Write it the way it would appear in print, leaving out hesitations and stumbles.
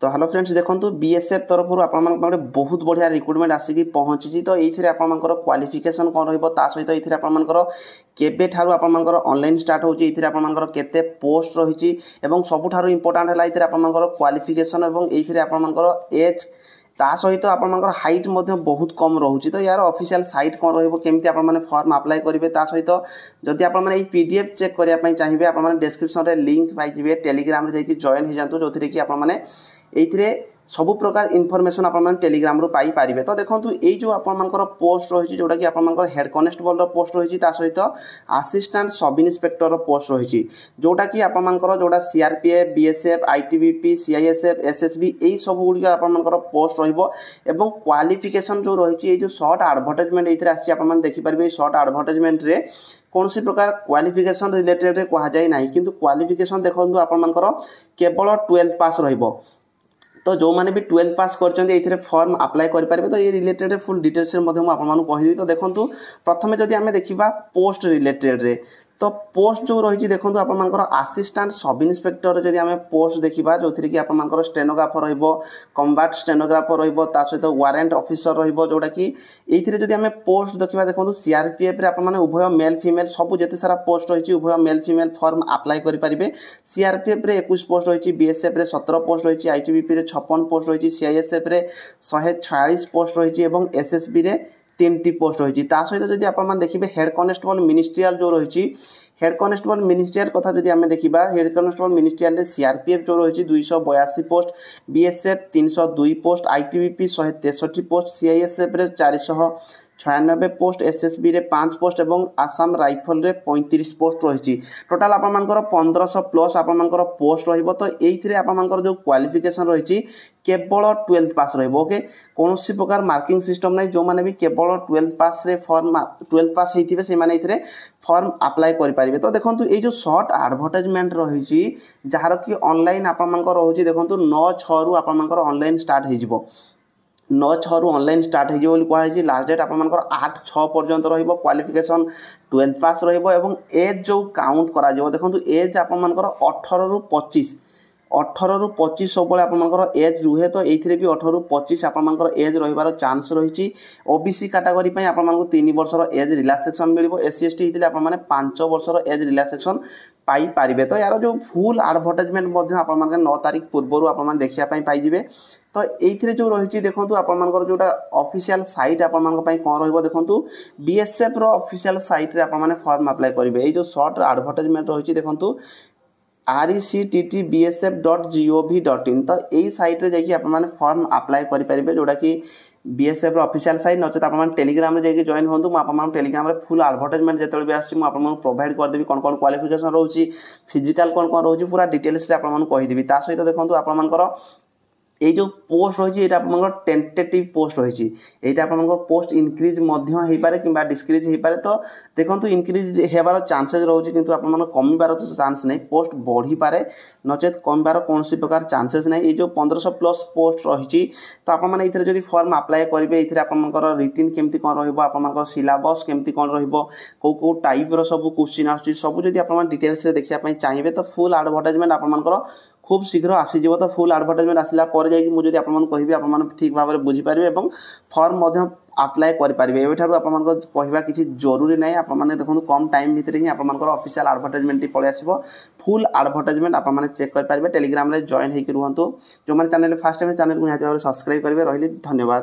तो hello friends देखो BSF तरफ आप बहुत बढ़िया रिक्रुटमेंट आसिक पहुँची। तो ये आपर क्वालिफिकेशन कौन रहा सहित ये आपर केबे ठारू आपर ऑनलाइन स्टार्ट होची आपर केते पोस्ट रही सबुठार इंपोर्टाट है आपर क्वालिफिकेशन और ये आपर एज ता सहित आपर हाइट बहुत कम रोचे। तो यार ऑफिशियल साइट कौन रमी आप फॉर्म अप्लाई करेंगे ता सहित जदि आप पीडीएफ चेक करने चाहिए आप डिस्क्रिप्शन में लिंक पाइबे टेलीग्राम जाकि जॉइन हो जातु जो कि आप सबु प्रकार इनफॉरमेशन आप टेलीग्राम रू पाई पारिबे। तो देखो ये जो आपर पोस्ट रही जोटा कि आपर हेड कॉन्स्टेबल पोस्ट रही सहित असिस्टेंट सब इन्स्पेक्टर पोस्ट रही जोटा कि आपर जोटा CRPF BSF ITBP CISF SSB यही सब गुड़िक आपर पोस्ट रही क्वालिफिकेशन जो रही जो शॉर्ट एडवर्टाइजमेंट ये आप देखिपारे शॉर्ट एडवर्टाइजमेंट रे कौन सी प्रकार क्वालिफिकेशन रिलेटेड कहुए ना कि क्वालिफिकेशन देखो आपर केवल 12th पास रहिबो। तो जो मैंने भी 12th पास कर फॉर्म अप्लाई करेंगे। तो ये रिलेटेड फुल डिटेल्स कहीदेवी। तो देखो प्रथम जदि आम देखा पोस्ट रिलेटेड रे तो पोस्ट जो रही देखो आपर असिस्टेंट सब इन्स्पेक्टर जदि आम पोस्ट देखा जो थी कि आपर स्टेनोग्राफर रम्बाट स्टेनोग्राफर सहित वारंट ऑफिसर रोटा कि ये जदि आम पोस्ट देखा देखो सीआरपीएफ आपने उभय मेल फीमेल सब जिते सारा पोस्ट रही उभय मेल फीमेल फॉर्म अप्लाई करेंगे। सीआरपीएफ रे 21 पोस्ट रही बीएसएफ रे 17 पोस्ट रही आईटीबीपी रे 56 पोस्ट रही सीआईएसएफ रे 146 पोस्ट रही एसएसबी रे 3टी पोस्ट रही सहित जदि आप देखिए हेड कॉन्स्टेबल मिनिस्ट्रियल जो रही हेड कॉन्स्टेबल मिनिस्ट्रियल कथा जदि आम देखा हेड कॉन्स्टेबल मिनिस्ट्रियल सीआरपीएफ जो रही 282 post BSF 302 post ITBP 163 post CISF रे 496 पोस्ट एसएसबी रे 5 पोस्ट और आसाम राइफल रे 35 पोस्ट रही टोटाल आपर 1500 प्लस आपर पोस्ट रही। तो ये आपर जो क्वालिफिकेशन रही केवल 12th पास ओके कौन सी प्रकार मार्किंग सिस्टम नहीं जो मैंने भी केवल 12th पास रे फॉर्म 12th पास होते से फॉर्म अप्लाई करेंगे। तो देखो ये जो शॉर्ट एडवर्टाइजमेंट रही जार कि ऑनलाइन आपर रोचे देखो 9/6 रु आपर ऑनलाइन स्टार्ट हो 9/6 रु ऑनलाइन स्टार्ट हो कहुई लास्ट डेट आपर 8/6 पर्यंत क्वालिफिकेशन 12th पास एज जो काउंट करा देखो एज आपर 18 रु 25 सब आपर एज रुहे। तो ये भी 18 रु 25 आपर एज रही चांस रही ओबीसी कैटेगरी आपको 3 वर्षर एज रिलैक्सेशन मिल एससी एसटी होते आपने 5 वर्षर एज रिलैक्सेशन पाई पारिबे। तो यार जो फुल एडवर्टाइजमेंट आप 9 तारीख पूर्व आप देखापी पाइबे। तो ये जो रही देखो आपर जोटा ऑफिशियल साइट आपर कौन रही देखो बीएसएफ रो ऑफिशियल साइट रे आप फॉर्म अप्लाई करेंगे। ये जो शॉर्ट एडवर्टाइजमेंट रही देखो RECTTBSF.gov.in तो यही सैट्रे जाकि आप फॉर्म अप्लाई करेंगे जोटा कि बीएसएफ ऑफिशियल साइट नचेत आप टेलीग्राम में जाकि जॉइन हूँ आप टेलीग्राम में फुल एडवर्टाइजमेंट जो भी आपको प्रोवाइड करदेवी कौन कौन क्वालिफिकेशन रोचे फिजिकल कौन कौन रोचे पूरा डिटेल्स आपको कहीदेवी। ता सहित देखो आपर ये जो पोस्ट रही है आप टेंटेटिव पोस्ट रही है आप पोस्ट इनक्रिज हो पारे कि डिस्क्रिज हो पारे। तो देखो इनक्रिज होबार चांसेस रोचे कि आप कमिबार चांस नहीं पोस्ट बढ़ी पारे नचेत कमिबार कौन प्रकार चांसेस नहीं। ये जो 1500 प्लस पोस्ट रही तो आपने जब फॉर्म अप्लाई करेंगे ये आपर रिटिन केमती कौन रपर सिलेबस केमती कौन रो टाइप सब क्वेश्चन आसूँ जब आप डिटेल्स देखापी चाहिए। तो फुल एडवर्टाइजमेंट आपर खूब शीघ्र आसीज। तो फुल एडवर्टाइजमेंट आसला मुझे आपको कहि आप ठीक भाव में बुझीपारे फॉर्म अप्लाई करेंगे। एवं आप कहवा किसी जरूरी ना आपने देखो कम टाइम भितर ही आप ऑफिशियल एडवर्टाइजमेंट पलि आसो फुल एडवर्टाइजमेंट आपने चेक करेंगे टेलीग्राम में जॉइन होकर रुहतु जो मैंने चैनल फर्स्ट टाइम चैनल को निहाती भाव सब्सक्राइब करेंगे। रही धन्यवाद।